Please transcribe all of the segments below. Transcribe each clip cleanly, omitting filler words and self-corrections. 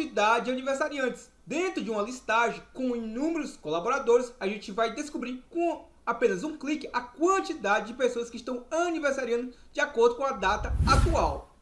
quantidade de aniversariantes. Dentro de uma listagem com inúmeros colaboradores, a gente vai descobrir com apenas um clique a quantidade de pessoas que estão aniversariando de acordo com a data atual.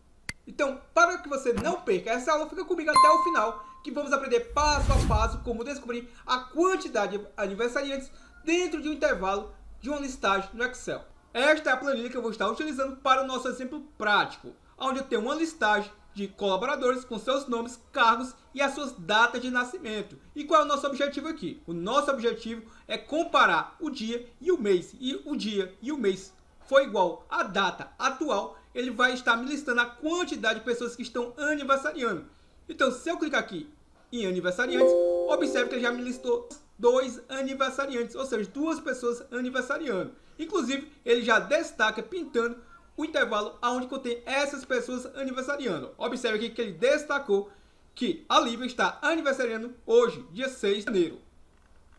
Então, para que você não perca essa aula, fica comigo até o final, que vamos aprender passo a passo como descobrir a quantidade de aniversariantes dentro de um intervalo de uma listagem no Excel. Esta é a planilha que eu vou estar utilizando para o nosso exemplo prático, onde eu tenho uma listagem de colaboradores com seus nomes, cargos e as suas datas de nascimento. E qual é o nosso objetivo aqui? O nosso objetivo é comparar o dia e o mês. E o dia e o mês for igual à data atual, ele vai estar me listando a quantidade de pessoas que estão aniversariando. Então, se eu clicar aqui em aniversariantes, observe que ele já me listou 2 aniversariantes, ou seja, 2 pessoas aniversariando. Inclusive, ele já destaca pintando o intervalo onde contém essas pessoas aniversariando. Observe aqui que ele destacou que a Lívia está aniversariando hoje, dia 6 de janeiro.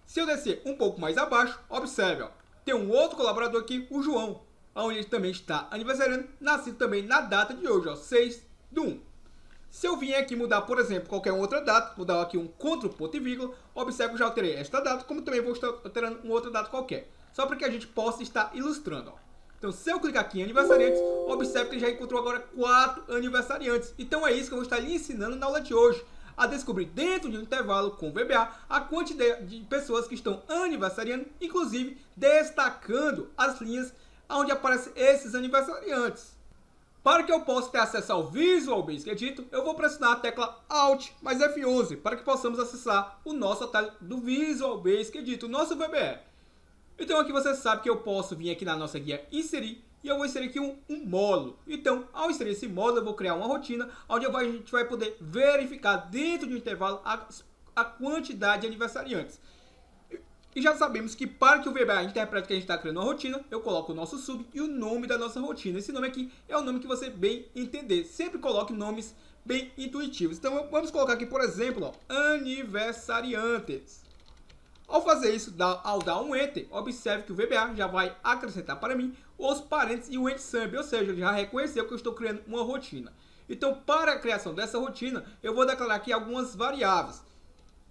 Se eu descer um pouco mais abaixo, observe, ó, tem um outro colaborador aqui, o João, onde ele também está aniversariando, nascido também na data de hoje, ó, 6/1. Se eu vier aqui mudar, por exemplo, qualquer outra data, vou dar aqui um Ctrl, ponto e vírgula, observe que já alterei esta data, como também vou estar alterando uma outra data qualquer, só para que a gente possa estar ilustrando, ó. Então, se eu clicar aqui em aniversariantes, observe que ele já encontrou agora 4 aniversariantes. Então, é isso que eu vou estar lhe ensinando na aula de hoje, a descobrir dentro de um intervalo com VBA a quantidade de pessoas que estão aniversariando, inclusive destacando as linhas onde aparecem esses aniversariantes. Para que eu possa ter acesso ao Visual Basic Editor, eu vou pressionar a tecla Alt mais F11 para que possamos acessar o nosso atalho do Visual Basic Editor, o nosso VBE. Então aqui você sabe que eu posso vir aqui na nossa guia inserir e eu vou inserir aqui um módulo. Então, ao inserir esse módulo, eu vou criar uma rotina onde a gente vai poder verificar dentro de um intervalo a quantidade de aniversariantes. E já sabemos que para que o VBA interprete que a gente está criando uma rotina, eu coloco o nosso sub e o nome da nossa rotina. Esse nome aqui é o nome que você bem entender. Sempre coloque nomes bem intuitivos. Então vamos colocar aqui, por exemplo, ó, aniversariantes. Ao fazer isso, ao dar um Enter, observe que o VBA já vai acrescentar para mim os parênteses e o endsub, ou seja, ele já reconheceu que eu estou criando uma rotina. Então, para a criação dessa rotina, eu vou declarar aqui algumas variáveis.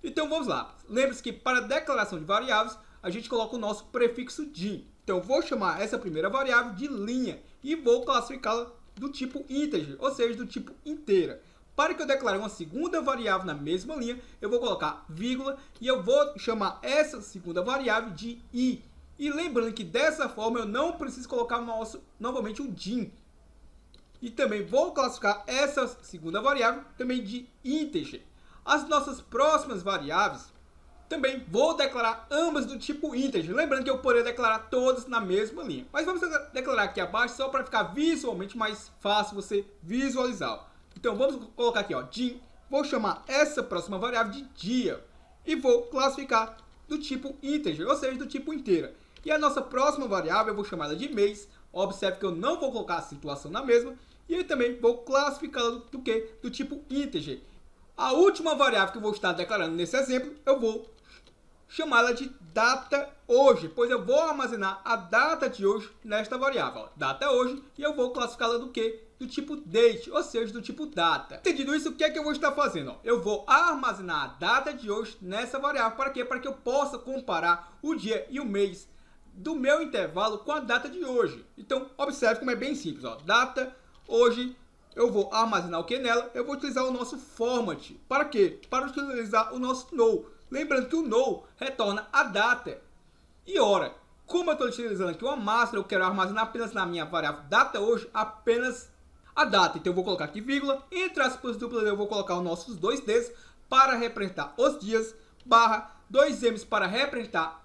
Então, vamos lá. Lembre-se que para a declaração de variáveis, a gente coloca o nosso prefixo din. Então, eu vou chamar essa primeira variável de linha e vou classificá-la do tipo integer, ou seja, do tipo inteira. Para que eu declare uma segunda variável na mesma linha, eu vou colocar vírgula e eu vou chamar essa segunda variável de i. E lembrando que dessa forma eu não preciso colocar novamente o din. E também vou classificar essa segunda variável também de integer. As nossas próximas variáveis também vou declarar ambas do tipo integer. Lembrando que eu poderia declarar todas na mesma linha. Mas vamos declarar aqui abaixo só para ficar visualmente mais fácil você visualizar. Então, vamos colocar aqui, ó, din, vou chamar essa próxima variável de dia e vou classificar do tipo integer, ou seja, do tipo inteira. E a nossa próxima variável eu vou chamar ela de mês, observe que eu não vou colocar a situação na mesma, e eu também vou classificá-la do que? Do tipo integer. A última variável que eu vou estar declarando nesse exemplo, eu vou chamá-la de data hoje, pois eu vou armazenar a data de hoje nesta variável, ó, data hoje, e eu vou classificá-la do que? Do tipo date, ou seja, do tipo data. Entendido isso, o que é que eu vou estar fazendo? Ó, eu vou armazenar a data de hoje nessa variável, para quê? Para que eu possa comparar o dia e o mês do meu intervalo com a data de hoje. Então, observe como é bem simples, ó, data hoje. Eu vou armazenar o que nela? Eu vou utilizar o nosso format. Para quê? Para utilizar o nosso no. Lembrando que o no retorna a data e hora. Como eu estou utilizando aqui uma máscara, eu quero armazenar apenas na minha variável data hoje, apenas a data. Então eu vou colocar aqui vírgula, entre aspas duplas eu vou colocar os nossos 2 Ds para representar os dias, barra, 2 M's para representar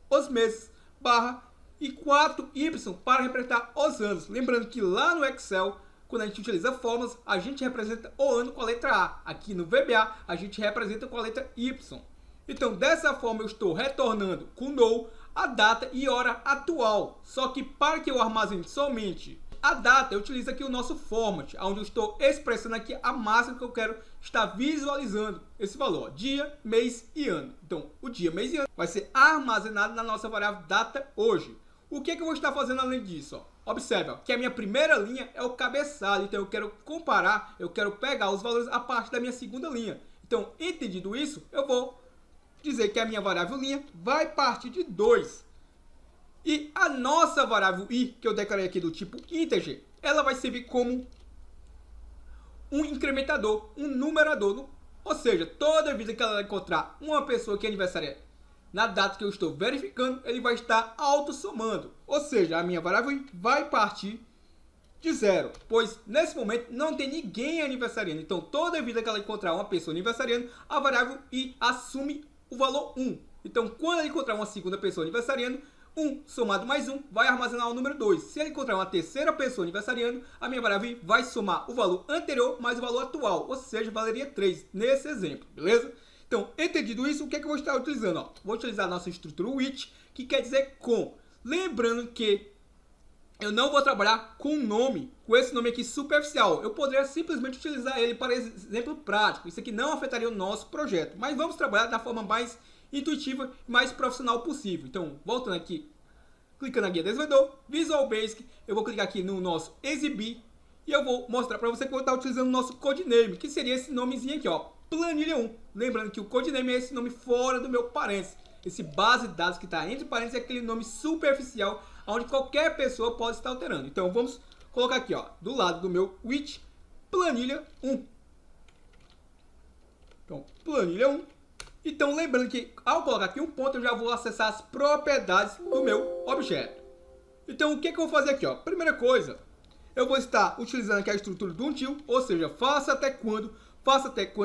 os meses, barra, e 4 Y para representar os anos. Lembrando que lá no Excel, quando a gente utiliza fórmulas, a gente representa o ano com a letra A. Aqui no VBA, a gente representa com a letra Y. Então, dessa forma, eu estou retornando com no a data e hora atual. Só que para que eu armazene somente a data, eu utilizo aqui o nosso format, onde eu estou expressando aqui a máscara que eu quero estar visualizando esse valor, ó, dia, mês e ano. Então, o dia, mês e ano vai ser armazenado na nossa variável data hoje. O que é que eu vou estar fazendo além disso? Ó? Observe, ó, que a minha primeira linha é o cabeçalho, então eu quero comparar, eu quero pegar os valores a partir da minha segunda linha. Então, entendido isso, eu vou dizer que a minha variável linha vai partir de 2. E a nossa variável i, que eu declarei aqui do tipo integer, ela vai servir como um incrementador, um numerador. Ou seja, toda vez que ela encontrar uma pessoa que é aniversária na data que eu estou verificando, ele vai estar autossomando. Ou seja, a minha variável i vai partir de 0, pois nesse momento não tem ninguém aniversariando. Então, toda vez que ela encontrar uma pessoa aniversariando, a variável i assume o valor 1. Então, quando ela encontrar uma segunda pessoa aniversariando, 1 somado mais 1 vai armazenar o número 2. Se ela encontrar uma terceira pessoa aniversariando, a minha variável i vai somar o valor anterior mais o valor atual, ou seja, valeria 3 nesse exemplo, beleza? Então, entendido isso, o que é que eu vou estar utilizando? Ó, vou utilizar a nossa estrutura which, que quer dizer com. Lembrando que eu não vou trabalhar com um nome, com esse nome aqui superficial. Eu poderia simplesmente utilizar ele para exemplo prático. Isso aqui não afetaria o nosso projeto. Mas vamos trabalhar da forma mais intuitiva e mais profissional possível. Então, voltando aqui, clicando na guia desenvolvedor, Visual Basic, eu vou clicar aqui no nosso exibir e eu vou mostrar para você que eu vou estar utilizando o nosso codename, que seria esse nomezinho aqui, ó, planilha 1. Lembrando que o codename é esse nome fora do meu parênteses. Esse base de dados que está entre parênteses é aquele nome superficial, onde qualquer pessoa pode estar alterando. Então, vamos colocar aqui, ó, do lado do meu which, planilha 1. Então, planilha 1. Então, lembrando que ao colocar aqui um ponto, eu já vou acessar as propriedades do meu objeto. Então, o que é que eu vou fazer aqui, ó? Primeira coisa, eu vou estar utilizando aqui a estrutura do until, ou seja, faça até quando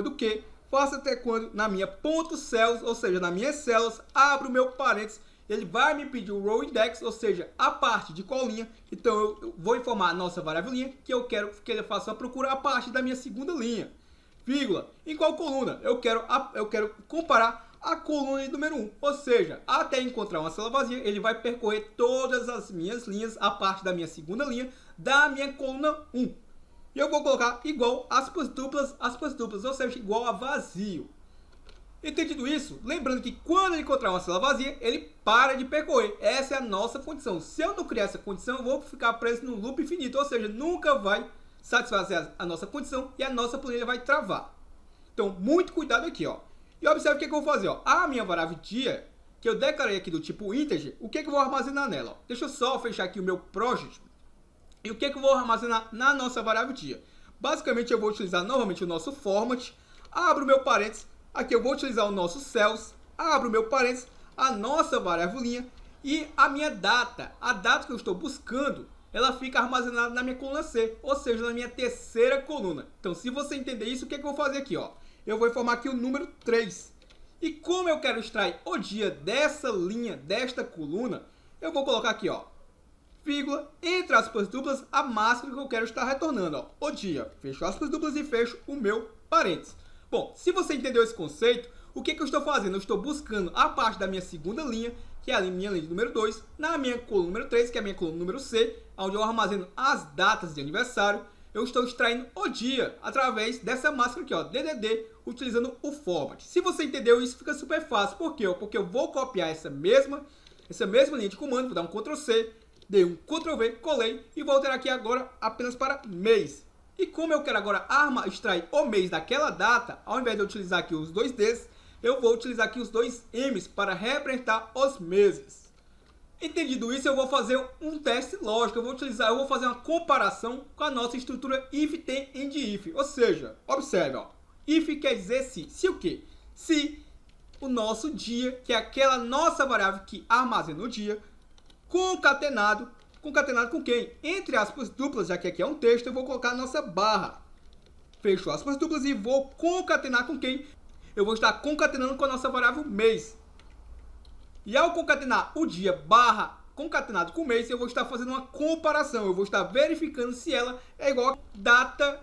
o quê? Faça até quando na minha ponto cells, ou seja, nas minhas células, abro o meu parênteses, ele vai me pedir o row index, ou seja, a parte de qual linha. Então, eu vou informar a nossa variável linha que eu quero que ele faça a procura a partir da minha segunda linha. Vírgula. Em qual coluna? Eu quero comparar a coluna de número 1. Ou seja, até encontrar uma célula vazia, ele vai percorrer todas as minhas linhas a partir da minha segunda linha da minha coluna 1. E eu vou colocar igual aspas duplas, ou seja, igual a vazio. Entendido isso, lembrando que quando ele encontrar uma célula vazia, ele para de percorrer. Essa é a nossa condição. Se eu não criar essa condição, eu vou ficar preso no loop infinito, ou seja, nunca vai satisfazer a nossa condição e a nossa planilha vai travar. Então, muito cuidado aqui, ó. E observe o que eu vou fazer, ó. A minha variável dia, que eu declarei aqui do tipo integer, o que eu vou armazenar nela? Ó? Deixa eu só fechar aqui o meu project. E o que eu vou armazenar na nossa variável dia? Basicamente, eu vou utilizar novamente o nosso format, abro o meu parênteses, aqui eu vou utilizar o nosso cells, abro o meu parênteses, a nossa variável linha e a minha data. A data que eu estou buscando, ela fica armazenada na minha coluna C, ou seja, na minha terceira coluna. Então, se você entender isso, o que eu vou fazer aqui, ó? Eu vou informar aqui o número 3. E como eu quero extrair o dia dessa linha, desta coluna, eu vou colocar aqui, ó, vírgula, entre aspas duplas, a máscara que eu quero estar retornando, ó, o dia. Fecho aspas duplas e fecho o meu parênteses. Bom, se você entendeu esse conceito, o que eu estou fazendo? Eu estou buscando a parte da minha segunda linha, que é a minha linha número 2, na minha coluna número 3, que é a minha coluna número C, onde eu armazeno as datas de aniversário. Eu estou extraindo o dia através dessa máscara aqui, ó, DDD, utilizando o format. Se você entendeu isso, fica super fácil. Por quê? Porque eu vou copiar essa mesma linha de comando, vou dar um Ctrl C, dei um Ctrl V, colei e vou alterar aqui agora apenas para mês. E como eu quero agora extrair o mês daquela data, ao invés de eu utilizar aqui os dois Ds, eu vou utilizar aqui os dois M's para representar os meses. Entendido isso, eu vou fazer um teste lógico. Eu vou fazer uma comparação com a nossa estrutura if, tem, and if. Ou seja, observe, ó, if quer dizer se. Se o quê? Se o nosso dia, que é aquela nossa variável que armazena o dia, concatenado com quem? Entre aspas duplas, já que aqui é um texto, eu vou colocar a nossa barra. Fecho aspas duplas e vou concatenar com quem? Eu vou estar concatenando com a nossa variável mês. E ao concatenar o dia barra concatenado com o mês, eu vou estar fazendo uma comparação. Eu vou estar verificando se ela é igual a data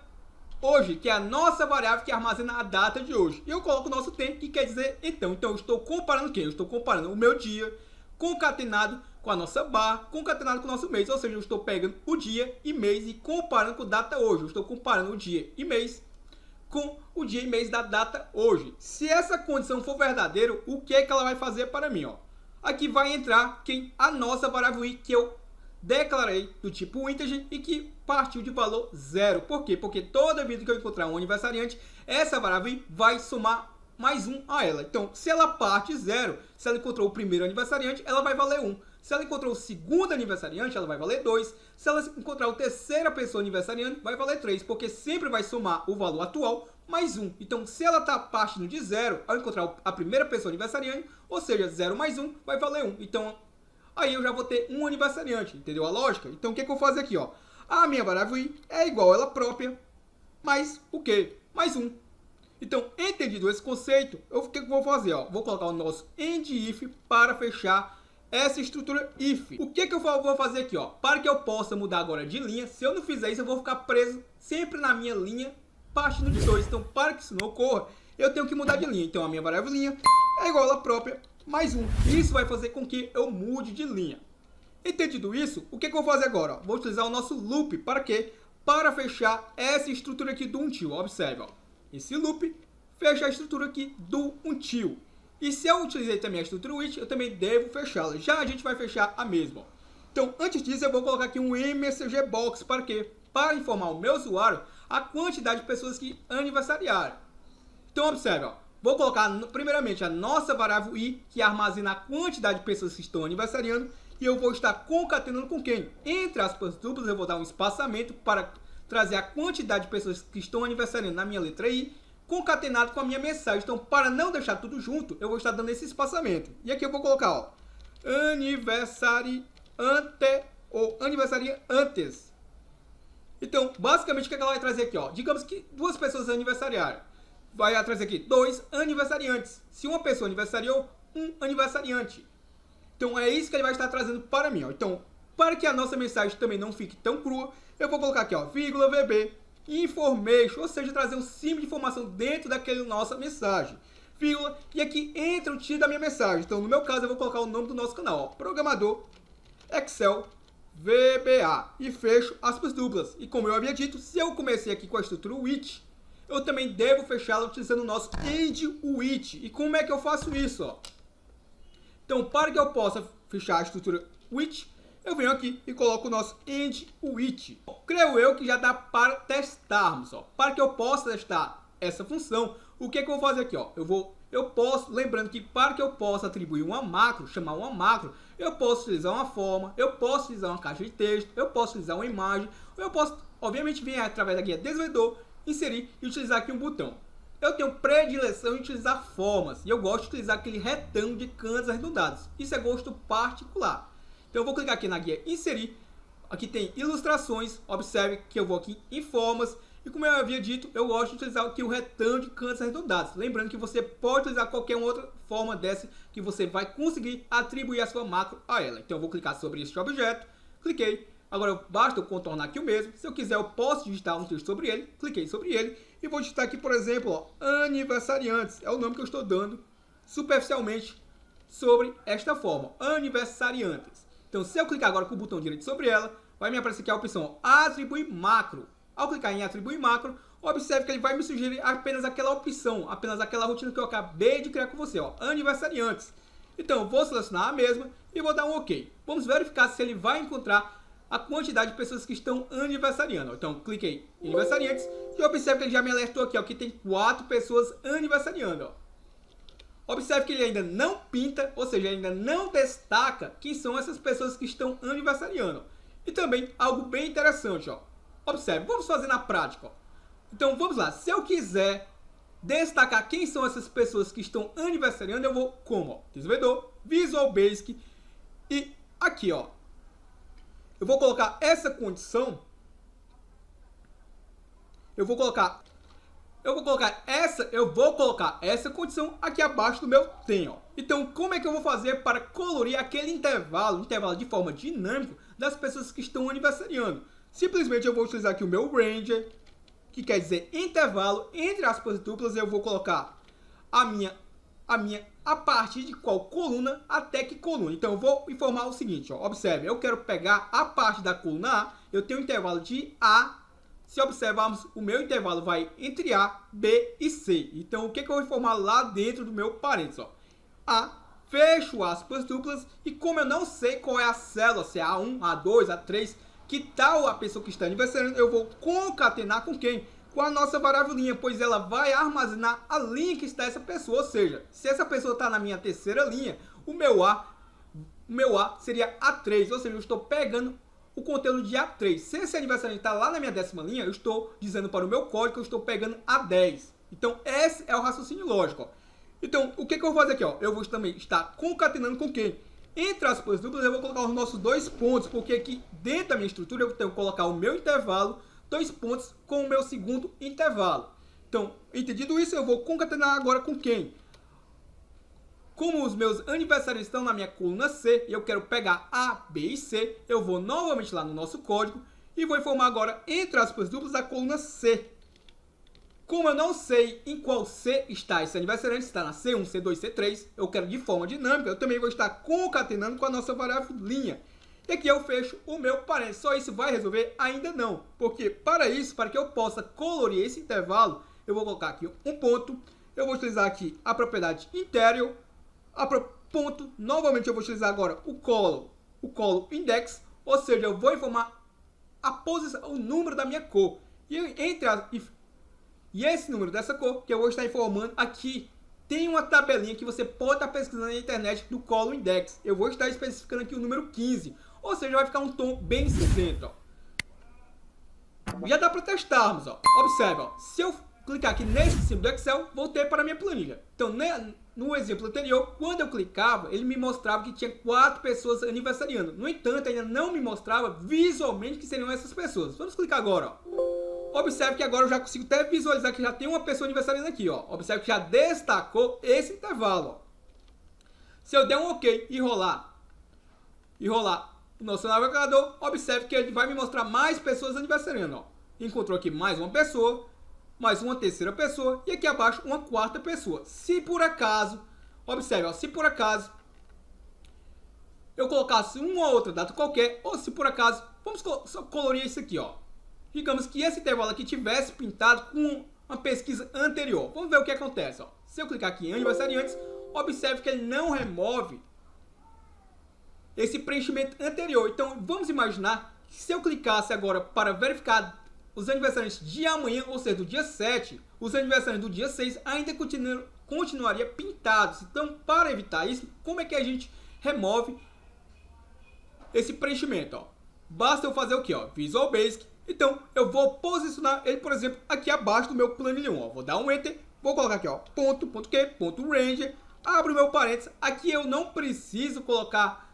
hoje, que é a nossa variável que armazena a data de hoje. E eu coloco o nosso tempo, que quer dizer então. Então eu estou comparando quem? Eu estou comparando o meu dia concatenado com a nossa barra, concatenado com o nosso mês. Ou seja, eu estou pegando o dia e mês e comparando com data hoje. Eu estou comparando o dia e mês com o dia e mês da data hoje. Se essa condição for verdadeira, o que é que ela vai fazer para mim, ó? Aqui vai entrar a nossa variável i que eu declarei do tipo integer e que partiu de valor 0. Por quê? Porque toda vez que eu encontrar um aniversariante, essa variável vai somar mais 1 a ela. Então, se ela parte 0, se ela encontrou o primeiro aniversariante, ela vai valer 1. Se ela encontrou o segundo aniversariante, ela vai valer 2. Se ela encontrar a terceira pessoa aniversariante, vai valer 3, porque sempre vai somar o valor atual mais 1. Então, se ela está partindo de 0, ao encontrar a primeira pessoa aniversariante, ou seja, 0 mais 1 vai valer 1. Então, aí eu já vou ter um aniversariante, entendeu a lógica? Então, o que eu vou fazer aqui? A minha variável i é igual a ela própria, mais o quê? Mais 1. Então, entendido esse conceito, o que eu vou fazer? Vou colocar o nosso end-if para fechar essa estrutura if. O que eu vou fazer aqui? Para que eu possa mudar agora de linha, se eu não fizer isso, eu vou ficar preso sempre na minha linha partindo de 2. Então, para que isso não ocorra, eu tenho que mudar de linha. Então, a minha variável linha é igual a ela própria mais 1. Isso vai fazer com que eu mude de linha. Entendido isso, o que eu vou fazer agora? Vou utilizar o nosso loop. Para quê? Para fechar essa estrutura aqui do until. Observe, esse loop fecha a estrutura aqui do until. E se eu utilizei também a estrutura which, eu também devo fechá-la. Já a gente vai fechar a mesma. Então, antes disso, eu vou colocar aqui um msg box. Para quê? Para informar o meu usuário a quantidade de pessoas que aniversariaram. Então, observe, vou colocar primeiramente a nossa variável i, que armazena a quantidade de pessoas que estão aniversariando. E eu vou estar concatenando com quem? Entre aspas duplas, eu vou dar um espaçamento para trazer a quantidade de pessoas que estão aniversariando na minha letra i, concatenado com a minha mensagem. Então, para não deixar tudo junto, eu vou estar dando esse espaçamento. E aqui eu vou colocar, aniversariante ou aniversariantes. Então, basicamente, o que ela vai trazer aqui? Digamos que 2 pessoas aniversariaram. Vai trazer aqui 2 aniversariantes. Se uma pessoa aniversariou, um aniversariante. Então, é isso que ele vai estar trazendo para mim. Então, para que a nossa mensagem também não fique tão crua, eu vou colocar aqui, vírgula VB, information, ou seja, trazer um símbolo de informação dentro daquela nossa mensagem. Vírgula, e aqui entra o título da minha mensagem. Então, no meu caso, eu vou colocar o nome do nosso canal, Programador Excel VBA. E fecho aspas duplas. E como eu havia dito, se eu comecei aqui com a estrutura which, eu também devo fechá-la utilizando o nosso end which. E como é que eu faço isso? Então, para que eu possa fechar a estrutura which, eu venho aqui e coloco o nosso end which. Creio eu que já dá para testarmos. Para que eu possa testar essa função, o que eu vou fazer aqui? Eu posso, lembrando que para que eu possa atribuir uma macro, chamar uma macro, eu posso utilizar uma forma, eu posso utilizar uma caixa de texto, eu posso utilizar uma imagem, ou eu posso, obviamente, vir através da guia desenvolvedor, inserir e utilizar aqui um botão. Eu tenho predileção em utilizar formas, e eu gosto de utilizar aquele retângulo de cantos arredondados. Isso é gosto particular. Então eu vou clicar aqui na guia inserir, aqui tem ilustrações, observe que eu vou aqui em formas, e como eu havia dito, eu gosto de utilizar aqui o retângulo de cantos arredondados. Lembrando que você pode utilizar qualquer outra forma dessa que você vai conseguir atribuir a sua macro a ela. Então eu vou clicar sobre este objeto, cliquei, agora basta eu contornar aqui o mesmo. Se eu quiser eu posso digitar um texto sobre ele, cliquei sobre ele, e vou digitar aqui, por exemplo, aniversariantes, é o nome que eu estou dando superficialmente sobre esta forma, aniversariantes. Então se eu clicar agora com o botão direito sobre ela, vai me aparecer aqui a opção atribuir macro. Ao clicar em atribuir macro, observe que ele vai me sugerir apenas aquela opção, apenas aquela rotina que eu acabei de criar com você, aniversariantes. Então, vou selecionar a mesma e vou dar um OK. Vamos verificar se ele vai encontrar a quantidade de pessoas que estão aniversariando. Então, cliquei em aniversariantes e observe que ele já me alertou aqui, que tem 4 pessoas aniversariando. Observe que ele ainda não pinta, ou seja, ainda não destaca quem são essas pessoas que estão aniversariando. E também algo bem interessante, observe, vamos fazer na prática. Então vamos lá, se eu quiser destacar quem são essas pessoas que estão aniversariando, eu vou como? Desenvolvedor, Visual Basic, e aqui eu vou colocar essa condição, eu vou colocar essa condição aqui abaixo do meu tem. Então como é que eu vou fazer para colorir aquele intervalo de forma dinâmica das pessoas que estão aniversariando? Simplesmente eu vou utilizar aqui o meu ranger, que quer dizer intervalo, entre aspas duplas, eu vou colocar a partir de qual coluna até que coluna. Então eu vou informar o seguinte, observe, eu quero pegar a parte da coluna A, eu tenho um intervalo de A, se observarmos, o meu intervalo vai entre A, B e C. Então o que eu vou informar lá dentro do meu parênteses? A, fecho aspas duplas e como eu não sei qual é a célula, se é A1, A2, A3, que tal a pessoa que está aniversariando, eu vou concatenar com quem? Com a nossa variável linha, pois ela vai armazenar a linha que está essa pessoa, ou seja, se essa pessoa está na minha terceira linha, o meu A seria A3, ou seja, eu estou pegando o conteúdo de A3. Se esse aniversário está lá na minha décima linha, eu estou dizendo para o meu código que eu estou pegando A10. Então, esse é o raciocínio lógico. Ó. Então, o que eu vou fazer aqui? Ó? Eu vou também estar concatenando com quem? Entre aspas duplas, eu vou colocar os nossos dois pontos, porque aqui dentro da minha estrutura eu tenho que colocar o meu intervalo, dois pontos, com o meu segundo intervalo. Então, entendido isso, eu vou concatenar agora com quem? Como os meus aniversários estão na minha coluna C, e eu quero pegar A, B e C, eu vou novamente lá no nosso código e vou informar agora, entre aspas duplas, a coluna C. Como eu não sei em qual C está esse aniversariante, se está na C1, C2, C3, eu quero de forma dinâmica, eu também vou estar concatenando com a nossa variável linha. E aqui eu fecho o meu parênteses. Só isso vai resolver? Ainda não. Porque para isso, para que eu possa colorir esse intervalo, eu vou colocar aqui um ponto, eu vou utilizar aqui a propriedade interior, ponto, novamente eu vou utilizar agora o colo index, ou seja, eu vou informar a posição, o número da minha cor. E esse número dessa cor que eu vou estar informando aqui, tem uma tabelinha que você pode estar pesquisando na internet do colo index. Eu vou estar especificando aqui o número 15, ou seja, vai ficar um tom bem cinzento. Ó. Já dá para testarmos. Ó. Observe, ó. Se eu clicar aqui nesse símbolo do Excel, voltei para a minha planilha. Então, no exemplo anterior, quando eu clicava, ele me mostrava que tinha 4 pessoas aniversariando. No entanto, ainda não me mostrava visualmente que seriam essas pessoas. Vamos clicar agora. Ó. Observe que agora eu já consigo até visualizar que já tem uma pessoa aniversariando aqui. Ó. Observe que já destacou esse intervalo. Ó. Se eu der um OK e rolar o nosso navegador, observe que ele vai me mostrar mais pessoas aniversariando. Ó. Encontrou aqui mais uma pessoa, mais uma terceira pessoa e aqui abaixo uma quarta pessoa. Se por acaso, observe, ó, se por acaso eu colocasse uma ou outra data qualquer, ou se por acaso, vamos só colorir isso aqui, ó. Digamos que esse intervalo aqui tivesse pintado com uma pesquisa anterior. Vamos ver o que acontece, ó. Se eu clicar aqui em aniversariantes, observe que ele não remove esse preenchimento anterior. Então, vamos imaginar que se eu clicasse agora para verificar os aniversariantes de amanhã, ou seja, do dia 7, os aniversariantes do dia 6 ainda continuaria pintados. Então, para evitar isso, como é que a gente remove esse preenchimento? Ó? Basta eu fazer o que? Visual Basic. Então, eu vou posicionar ele, por exemplo, aqui abaixo do meu planilha 1. Ó. Vou dar um Enter, vou colocar aqui, ó, ponto Ranger, abro o meu parênteses. Aqui eu não preciso colocar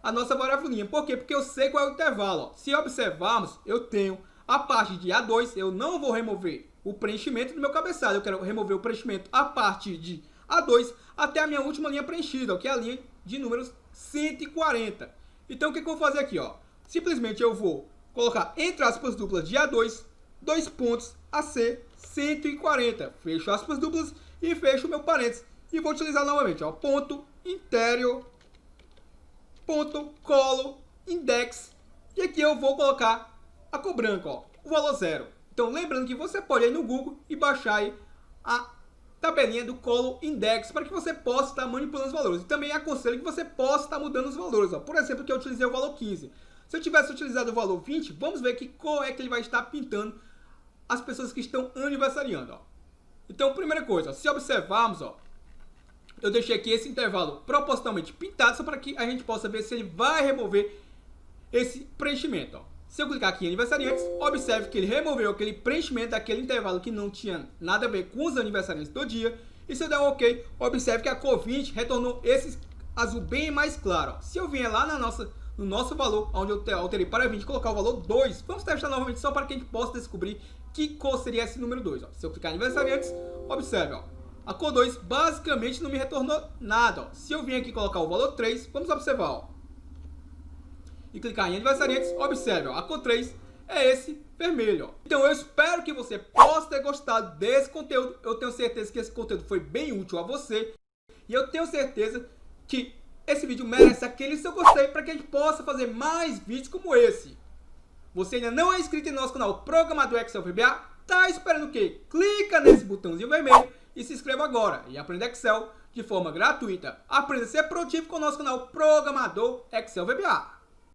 a nossa variável linha. Por quê? Porque eu sei qual é o intervalo. Ó. Se observarmos, eu tenho a partir de A2, eu não vou remover o preenchimento do meu cabeçalho. Eu quero remover o preenchimento a partir de A2 até a minha última linha preenchida, ó, que é a linha de números 140. Então, o que eu vou fazer aqui? Ó? Simplesmente eu vou colocar entre aspas duplas de A2, dois pontos, AC 140. Fecho aspas duplas e fecho o meu parênteses. E vou utilizar novamente, ó, ponto interior, ponto colo index. E aqui eu vou colocar a cor branca, ó, o valor 0. Então, lembrando que você pode ir no Google e baixar aí a tabelinha do colo index para que você possa estar manipulando os valores. E também aconselho que você possa estar mudando os valores. Ó. Por exemplo, que eu utilizei o valor 15. Se eu tivesse utilizado o valor 20, vamos ver que cor é que ele vai estar pintando as pessoas que estão aniversariando. Ó. Então, primeira coisa, ó, se observarmos, ó, eu deixei aqui esse intervalo propositalmente pintado só para que a gente possa ver se ele vai remover esse preenchimento. Ó. Se eu clicar aqui em aniversariantes, observe que ele removeu aquele preenchimento daquele intervalo que não tinha nada a ver com os aniversariantes do dia. E se eu der um OK, observe que a cor 20 retornou esse azul bem mais claro. Ó. Se eu vier lá no nosso valor, onde eu alterei para 20, colocar o valor 2, vamos testar novamente só para que a gente possa descobrir que cor seria esse número 2. Ó. Se eu clicar em aniversariantes, observe, ó, a cor 2 basicamente não me retornou nada. Ó. Se eu vim aqui colocar o valor 3, vamos observar, ó, e clicar em aniversariantes, observe, ó, a cor 3 é esse vermelho. Ó. Então eu espero que você possa ter gostado desse conteúdo. Eu tenho certeza que esse conteúdo foi bem útil a você. E eu tenho certeza que esse vídeo merece aquele seu gostei para que a gente possa fazer mais vídeos como esse. Você ainda não é inscrito em nosso canal Programador Excel VBA? Tá esperando o quê? Clica nesse botãozinho vermelho e se inscreva agora e aprenda Excel de forma gratuita. Aprenda a ser produtivo com o nosso canal Programador Excel VBA.